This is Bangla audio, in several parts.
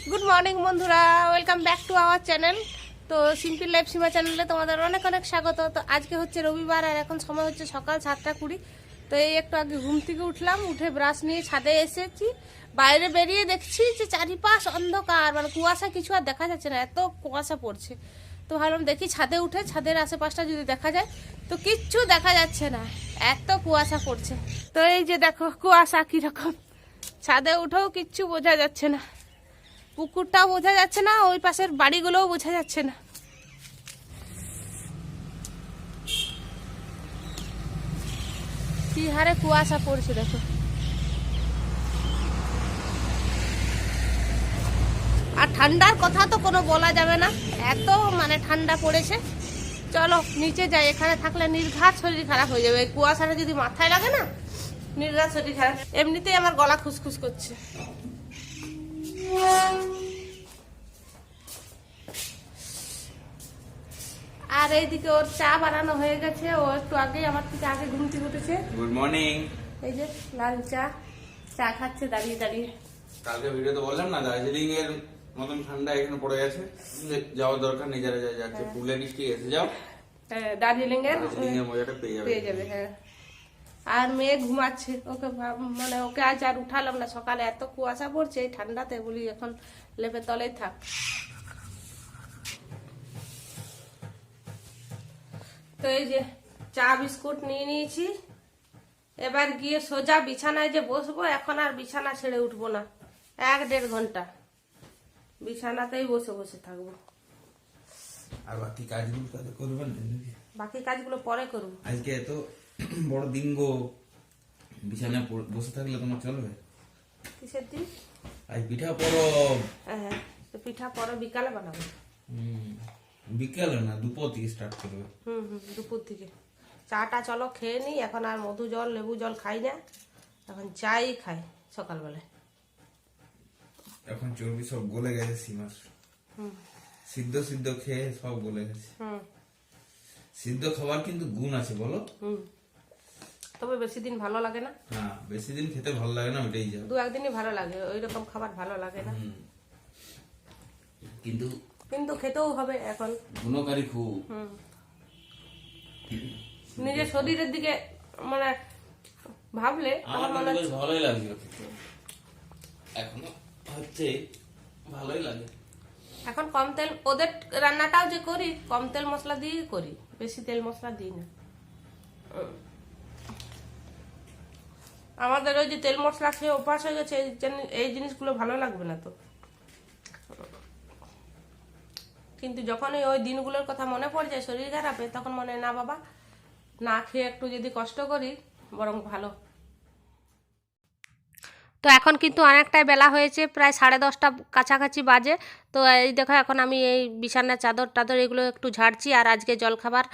গুড মর্নিং বন্ধুরা, welcome back to our channel. তো সিম্পল লাইফ সীমা চ্যানেলে তোমাদের অনেক অনেক স্বাগত। তো আজকে হচ্ছে রবিবার আর এখন সময় হচ্ছে সকাল 7:20। তো এই একটু আগে ঘুম থেকে উঠলাম, উঠে ব্রাশ নিয়ে ছাদে এসেছি। বাইরে বেরিয়ে দেখছি যে চারিপাশ অন্ধকার, মানে কুয়াশা, কিছু আর দেখা যাচ্ছে না, এত কুয়াশা পড়ছে। তো ভাবলাম দেখি ছাদে উঠে ছাদের আশেপাশটা যদি দেখা যায়, তো কিচ্ছু দেখা যাচ্ছে না, এত কুয়াশা পড়ছে। তো এই যে দেখো কুয়াশা কিরকম, ছাদে উঠেও কিচ্ছু বোঝা যাচ্ছে না, পুকুরটাও বোঝা যাচ্ছে না, ওই পাশের বাড়িগুলোও বোঝা যাচ্ছে না। কি হারে কুয়াশা পড়ছে দেখো। আর ঠান্ডার কথা তো কোনো বলা যাবে না, এত মানে ঠান্ডা পড়েছে। চলো নিচে যাই, এখানে থাকলে নির্ঘাত শরীর খারাপ হয়ে যাবে। এই কুয়াশাটা যদি মাথায় লাগে না, নির্ঘাত শরীর খারাপ। এমনিতেই আমার গলা খুসখুস করছে। আর এইদিকে ওর চা বানানো হয়ে গেছে, ও একটু আগে আমার থেকে আগে ঘুম থেকে উঠেছে। Good morning. এই যে লাল চা, চা খাচ্ছে দাঁড়িয়ে দাঁড়িয়ে। কালকে ভিডিওতে বললাম না দার্জিলিং এর মতন ঠান্ডা এখানে পড়ে গেছে, যাওয়ার দরকার নেই, যারা যাচ্ছে পুলে ডিস্ট্রিক্ট এসে যাও, দার্জিলিং এর মজাটা পেয়ে যাবে। হ্যাঁ। আর মেয়ে ঘুমাচ্ছে, ওকে মানে ওকে আজ আর উঠালাম না, সকালে এত কুয়াশা পড়ছে এই ঠান্ডাতে, বলি এখন লেপের তলেই থাক। তো এই যে চা বিস্কুট নিয়ে নিয়েছি, এবার গিয়ে সোজা বিছানায় যে বসবো। এখন আর বিছানা ছেড়ে উঠবো না, 1-1.5 ঘন্টা বিছানাতেই বসে বসে থাকবো। আর বাকি কাজগুলো তাহলে করবেন নাকি? বাকি কাজগুলো পরে করবো। আজকে এত বড় দিন গো, বিছানায় বসে থাকলে তোমার চলবে? কিসের দিন? আজ পিঠা পড়ো। হ্যাঁ, তো পিঠা পরে বিকালে বানাবো। বিকালে না, দুপুর থেকে স্টার্ট করবে। দুপুর থেকে। চাটা চলো খেয়ে নিই, এখন আর মধু জল লেবু জল খাই না, এখন চাই খাই সকালবেলায়। এখন চর্বি সব গলে গেছে সীমার, সিদ্ধ সিদ্ধ খেয়ে সব গলে গেছে। সিদ্ধ খাবার কিন্তু গুণ আছে বলো। তবে বেশি দিন ভালো লাগে না। হ্যাঁ, বেশি দিন খেতে ভালো লাগে না, ওইটাই যা। 2-1 দিনই ভালো লাগে, ওই রকম খাবার ভালো লাগে না। কিন্তু কিন্তু খেতেও হবে এখন। গুণকারী খুব। নিজের শরীরের দিকে মানে ভাবলে আমার মনে বেশ ভালোই লাগছে, এখনো হচ্ছে ভালোই লাগে। এখন কম তেল, ওদের রান্নাটাও যে করি কম তেল মশলা দিয়ে করি, বেশি তেল মশলা দিই না। আমাদের ওই যে তেল মশলা খেয়ে অভ্যাস হয়ে গেছে, এই জিনিসগুলো ভালো লাগবে না তো। কিন্তু যখনই ওই দিনগুলোর কথা মনে পড়ে যায় শরীর খারাপে, তখন মনে হয় না বাবা, না খেয়ে একটু যদি কষ্ট করি বরং ভালো। তো এখন কিন্তু অনেকটাই বেলা হয়েছে, প্রায় 10:30 কাছাকাছি বাজে। তো এই দেখো এখন আমি এই বিছানার চাদর টাদর এগুলো একটু ঝাড়ছি। আর আজকে জলখাবার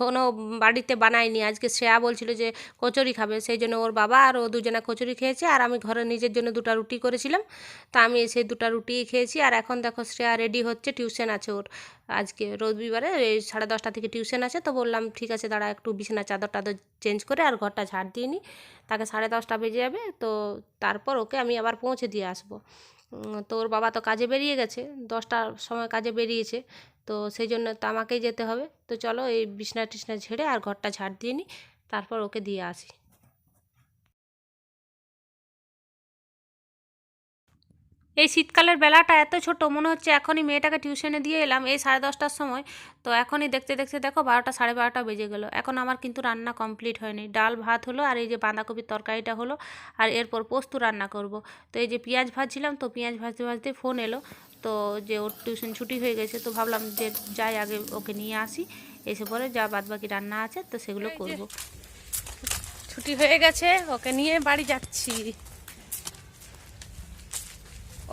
কোনো বাড়িতে বানাইনি। আজকে শ্রেয়া বলছিল যে কচুরি খাবে, সেই জন্য ওর বাবা আর ও দুজনে কচুরি খেয়েছে, আর আমি ঘরে নিজের জন্য 2টা রুটি করেছিলাম। তো আমি সেই 2টা রুটি খেয়েছি। আর এখন দেখো শ্রেয়া রেডি হচ্ছে, টিউশন আছে ওর আজকে রবিবারে, এই 10:30 থেকে টিউশন আছে। তো বললাম ঠিক আছে দাঁড়া, একটু বিছানার চাদর টাদর চেঞ্জ করে আর ঘরটা ঝাড় দিয়ে নিই, তাকে 10:30 বেজে যাবে। তো তারপর ওকে আমি আবার পৌঁছে দিয়ে আসবো। তো ওর বাবা তো কাজে বেরিয়ে গেছে, 10টার সময় কাজে বেরিয়েছে, তো সেই জন্য তো আমাকেই যেতে হবে। তো চলো এই বিছনা টিছনা ঝেড়ে আর ঘরটা ঝাড় দিয়ে নিই, তারপর ওকে দিয়ে আসি। এই শীতকালের বেলাটা এত ছোট, মনে হচ্ছে এখনই মেয়েটাকে টিউশনে দিয়ে এলাম এই 10:30টার সময়। তো এখনই দেখতে দেখতে দেখো 12টা 12:30 বেজে গেল। এখন আমার কিন্তু রান্না কমপ্লিট হয়নি, ডাল ভাত হলো আর এই যে বাঁধাকপির তরকারিটা হলো, আর এরপর পোস্ত রান্না করব। তো এই যে পেঁয়াজ ভাজছিলাম, তো পেঁয়াজ ভাজতে ভাজতে ফোন এলো, তো যে ওর টিউশন ছুটি হয়ে গেছে। তো ভাবলাম যে যাই আগে ওকে নিয়ে আসি, এসে পরে যা বাদবাকি রান্না আছে তো সেগুলো করব। ছুটি হয়ে গেছে, ওকে নিয়ে বাড়ি যাচ্ছি।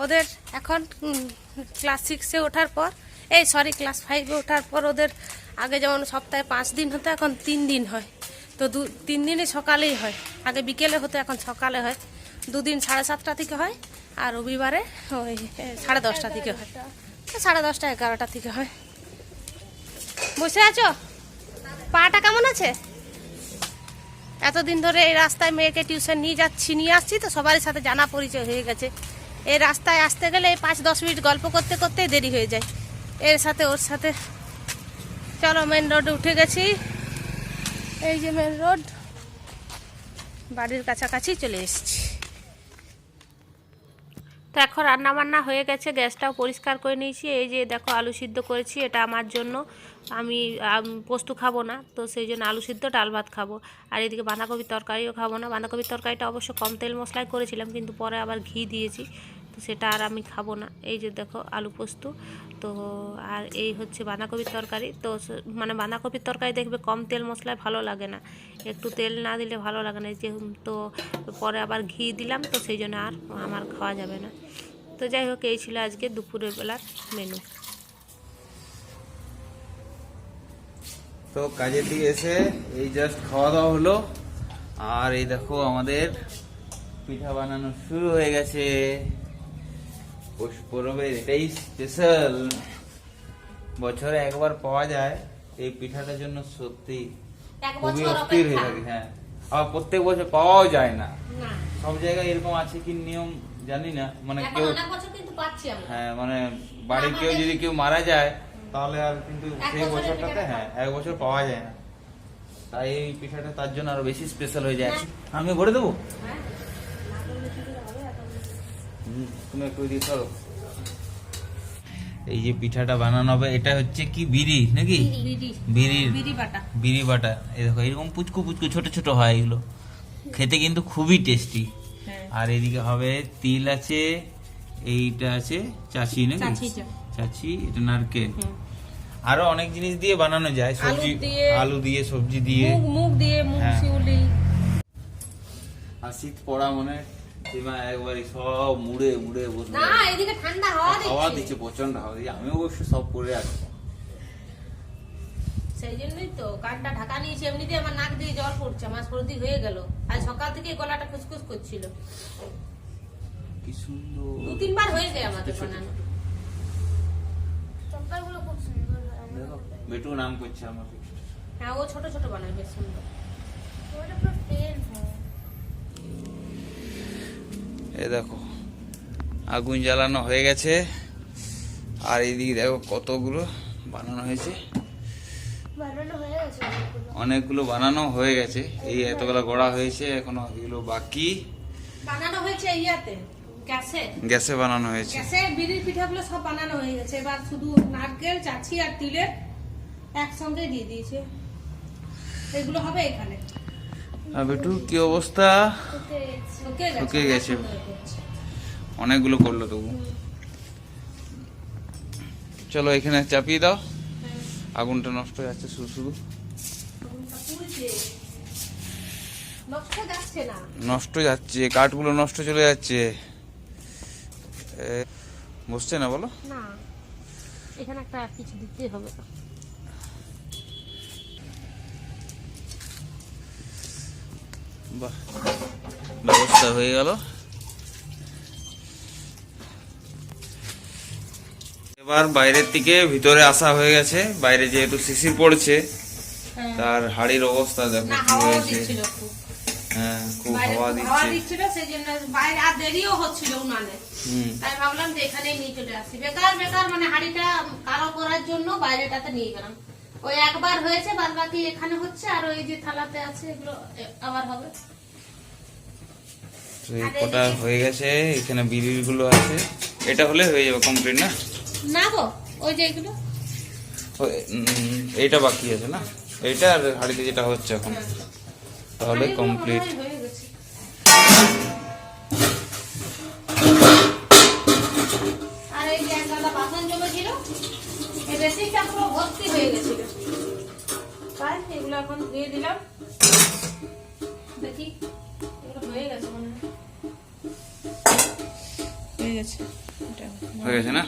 ওদের এখন ক্লাস 6-এ ওঠার পর, ক্লাস 5-এ ওঠার পর ওদের আগে যেমন সপ্তাহে 5 দিন হতো, এখন 3 দিন হয়। তো 3 দিনই সকালেই হয়, আগে বিকেলে হতো এখন সকালে হয়। 2 দিন 7:30 থেকে হয়, আর রবিবারে ওই 10:30 থেকে হয়, 10:30 11টা থেকে হয়। বসে আছো? পাটা কেমন আছে? এতদিন ধরে এই রাস্তায় মেয়েকে টিউশন নিয়ে আসছি, তো সবার সাথে জানা পরিচয় হয়ে গেছে। এই রাস্তায় আসতে গেলে এই 5-10 মিনিট গল্প করতে করতেই দেরি হয়ে যায়, এর সাথে ওর সাথে। চলো মেন রোডে উঠে গেছি, এই যে মেন রোড, বাড়ির কাছাকাছি চলে এসেছি। তো এখন রান্না বান্না হয়ে গেছে, গ্যাসটাও পরিষ্কার করে নিয়েছি। এই যে দেখো আলু সিদ্ধ করেছি, এটা আমার জন্য, আমি পোস্ত খাবো না, তো সেই জন্য আলু সিদ্ধ ডাল ভাত খাবো। আর এদিকে বাঁধাকপির তরকারিও খাবো না। বাঁধাকপির তরকারিটা অবশ্য কম তেল মশলায় করেছিলাম, কিন্তু পরে আবার ঘি দিয়েছি, তো সেটা আর আমি খাবো না। এই যে দেখো আলু পোস্ত, তো আর এই হচ্ছে বাঁধাকপির তরকারি। তো মানে বাঁধাকপির তরকারি দেখবে কম তেল মশলায় ভালো লাগে না, একটু তেল না দিলে ভালো লাগে না। যে তো পরে আবার ঘি দিলাম, তো সেই জন্য আর আমার খাওয়া যাবে না। তো যাই হোক, এই ছিল আজকে দুপুরের বেলার মেনু। তো কাজের দিকে এসে এই জাস্ট খাওয়া দাওয়া হলো, আর এই দেখো আমাদের পিঠা বানানো শুরু হয়ে গেছে। পৌষ পরবের এটাই স্পেশাল, বছরে একবার পাওয়া যায়। এই পিঠাটার জন্য সত্যি খুবই অস্থির হয়ে থাকে। হ্যাঁ, আর প্রত্যেক বছর পাওয়াও যায় না। সব জায়গায় এরকম আছে কি নিয়ম জানি না, মানে কেউ, হ্যাঁ মানে বাড়ির কেউ যদি কেউ মারা যায় তাহলে আর কিন্তু সেই বছরটাতে, হ্যাঁ, এক বছর পাওয়া যায় না। তাই এই পিঠাটা তার জন্য আরো বেশি স্পেশাল হয়ে যায়। আমি ভরে দেবো, তুমি একটু দিয়ে ধরো। এই যে পিঠাটা বানানো হবে, এটা হচ্ছে কি বিড়ি নাকি, বিড়ি বাটা। এই দেখো এরকম পুচকু পুচকু ছোট ছোট হয় এগুলো, খেতে কিন্তু খুবই টেস্টি। আর এদিকে হবে তিল আছে, এইটা আছে চাচি নাকি, চাচি, এটা নারকেল, আরো অনেক জিনিস দিয়ে বানানো যায়, সবজি, আলু দিয়ে, সবজি দিয়ে, মুগ দিয়ে, মুগ শিউলি। আর শীত পড়া মনে সীমা একবারই সব মুড়ে মুড়ে বসে, না এদিকে ঠান্ডা হাওয়া দিচ্ছে, প্রচন্ড হাওয়া দিচ্ছে। আমি অবশ্য সব পরে আছি, সেই জন্যই তো কানটা ঢাকা নিয়েছি। এমনিতে আমার নাক দিয়ে জল পড়ছে, আমার সর্দি হয়ে গেল। আজ সকাল থেকে গলাটা খুসখুস করছিল। কি সুন্দর, 2-3 বার হয়ে যায় আমাদের বানানো। চপ্পাগুলো খুব সুন্দর হয়। দেখো বেটু নাম করছে আমাকে। হ্যাঁ, ও ছোট ছোট বানায়, বেশ সুন্দর। ওটা পুরো ফেল হয়। এই দেখো আগুন জ্বালানো হয়ে গেছে, আর এইদিকে দেখো কতগুলো বানানো হয়েছে, বানানো হয়ে গেছে অনেকগুলো। অনেকগুলো বানানো হয়ে গেছে। এই এতগুলো গড়া হয়েছে, এখনো এগুলো বাকি। বানানো হয়েছে ইয়াতে, গ্যাসে, গ্যাসে বানানো হয়েছে। গ্যাসে বিড়ির পিঠাগুলো সব বানানো হয়ে গেছে। এবার শুধু নারকেল, চাচি আর তিলের একসঙ্গে দিয়ে দিয়েছে। এগুলো হবে এখানে। আর বেটু কি অবস্থা, শুকিয়ে গেছে, অনেকগুলো করলো তবু। চলো এখানে চাপিয়ে দাও, আগুনটা নষ্ট হয়ে যাচ্ছে শুধু শুধু। নষ্ট যাচ্ছে, কাঠগুলো নষ্ট চলে যাচ্ছে। বসছে না বলো, না এখানে একটা কিছু দিতে হবে। বাহ, ব্যবস্থা হয়ে গেল। এবার বাইরের থেকে ভিতরে আসা হয়ে গেছে। বাইরে যেহেতু শিশির পড়ছে, তার হাড়ির অবস্থা দেখো কি হয়েছে। হ্যাঁ, খুব হাওয়া দিচ্ছিল, সেই জন্য বাইরে আর দেরিও হচ্ছিল উনানে। তাই ভাবলাম যে এখানেই নিয়ে চলে আসি। বেকার বেকার মানে হাড়িটা কালো করার জন্য বাইরেটাতে নিয়ে গেলাম। ওই একবার হয়েছে, বাদ বাকি এখানে হচ্ছে। আর ওই যে থালাতে আছে এগুলো আবার হবে। কটা হয়ে গেছে, এখানে বিড়ির গুলো আছে। এটা হলে হয়ে যাবে কমপ্লিট না? না গো, ওই যে এগুলো, এইটা বাকি আছে না, এইটা আর হাড়িতে যেটা হচ্ছে এখন, তাহলে কমপ্লিট। হয়ে গেছে। আর এই যে একটা বাসন জমেছিল, এই রেসিপিটা পুরো ভর্তি হয়ে গেছিল। তাই এগুলো এখন দিয়ে দিলাম। দেখি এগুলো হয়ে গেছে মনে হয়। হয়ে গেছে, হয়ে গেছে না?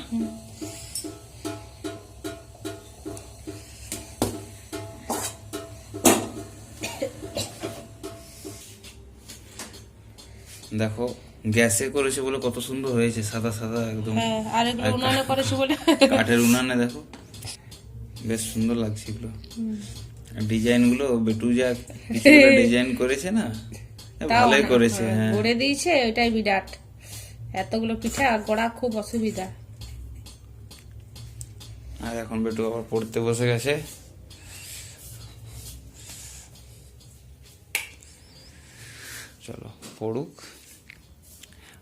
দেখো গ্যাসে করেছে বলে কত সুন্দর হয়েছে, সাদা সাদা একদম। আর এগুলো উনানে করেছে বলে, কাঠের উনানে দেখো বেশ সুন্দর লাগছে এগুলো। ডিজাইন গুলো বেটু যা ডিজাইন করেছে না, ভালোই করেছে। হ্যাঁ, করে দিয়েছে, ওইটাই বিরাট। এতগুলো পিঠা গড়া খুব অসুবিধা। আর এখন বেটু আবার পড়তে বসে গেছে। চলো পড়ুক।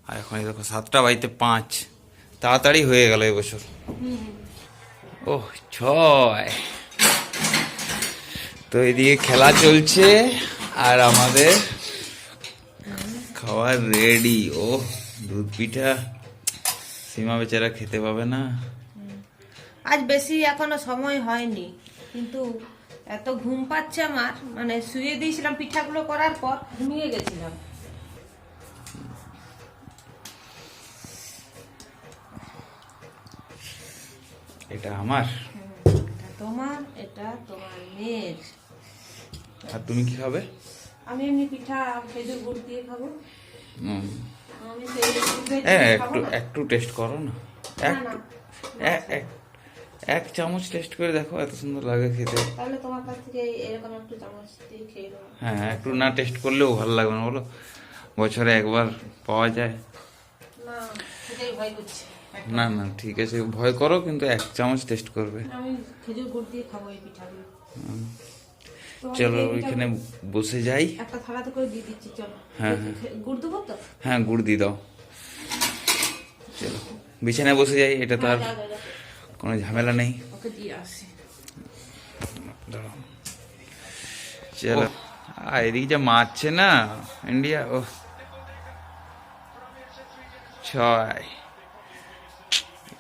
আর এখন এই দেখো 7:05, তাড়াতাড়ি হয়ে গেল এবছর। ওহ 6। তো এদিকে খেলা চলছে আর আমাদের খাওয়ার রেডি। ও দুধ পিঠা, সীমা বেচারা খেতে পাবে না। আজ বেশি এখনো সময় হয়নি, কিন্তু এত ঘুম পাচ্ছে আমার, মানে শুয়ে দিয়েছিলাম পিঠাগুলো করার পর, ঘুমিয়ে গেছিলাম। এটা আমার, এটা তোমার, এটা তোমার মেয়ের। আর তুমি কি খাবে? আমি এমনি পিঠা খেজুর গুড় দিয়ে খাবো। হুম। আমি খেজুর গুড় দিয়ে খাবো একটু না। একটু টেস্ট করো না। না, না। এক চামচ টেস্ট করে দেখো, এত সুন্দর লাগে খেতে। তাহলে তোমার কাছ থেকে এরকম একটু চামচ দিয়ে খেয়ে নেবো। হ্যাঁ, একটু না টেস্ট করলেও ভালো লাগবে না বলো, বছরে একবার পাওয়া যায়। না, সেটাই ভয় করছে। না না ঠিক আছে, ভয় করো, কিন্তু এক চামচ টেস্ট করবে। আমি খেজুর গুড় দিয়ে খাবো এই পিঠাগুলো। তোমার চলো এই ওইখানে পিঠাগুলো বসে যাই। একটা থালাতে করে দিয়ে দিচ্ছি, চলো। হ্যাঁ, গুড় দেবো তো? হ্যাঁ গুড় দিয়ে দাও। চলো বিছানায় বসে যাই, এটা তো আর যা, যা, যা। কোনো ঝামেলা নেই। ওকে দিয়ে আসি। দাঁড়াও। চলো। আর এদিকে যা মারছে না ইন্ডিয়া, ও 6।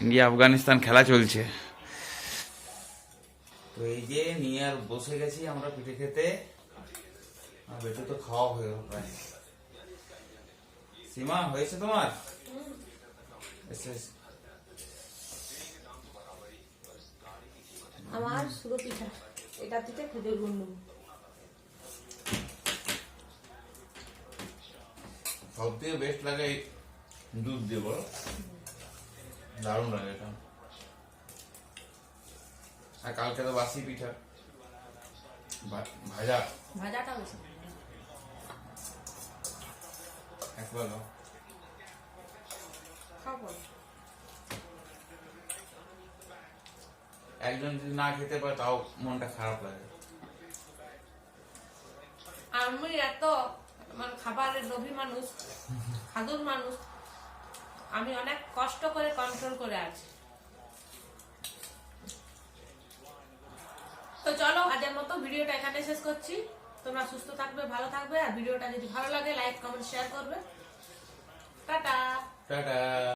ইন্ডিয়া আফগানিস্তান খেলা চলছে। তো এই যে নিয়ে আর বসে গেছি আমরা পিঠে খেতে। আর বেটু তো খাওয়া হয়ে গেল প্রায়। সীমা হয়েছে তোমার? এসে এসে। আমার শুধু পিঠা, এটা থেকে খেজুর গুড় নেবো। সব থেকে বেস্ট লাগে এই দুধ দিয়ে, বলো দারুণ লাগে এটা। আর কালকে তো বাসি পিঠা, ভাজা ভাজাটা বেশি একবার দাও। খাবো। একজন যদি না খেতে পারে তাও মনটা খারাপ লাগে। আমি এত মানে খাবারের লোভী মানুষ, খাদুর মানুষ, আমি অনেক কষ্ট করে কন্ট্রোল করে আছি। তো চলো আজকের মতো ভিডিওটা এখানে শেষ করছি। তোমরা সুস্থ থাকবে, ভালো থাকবে, আর ভিডিওটা যদি ভালো লাগে লাইক কমেন্ট শেয়ার করবে। টাটা। টাটা।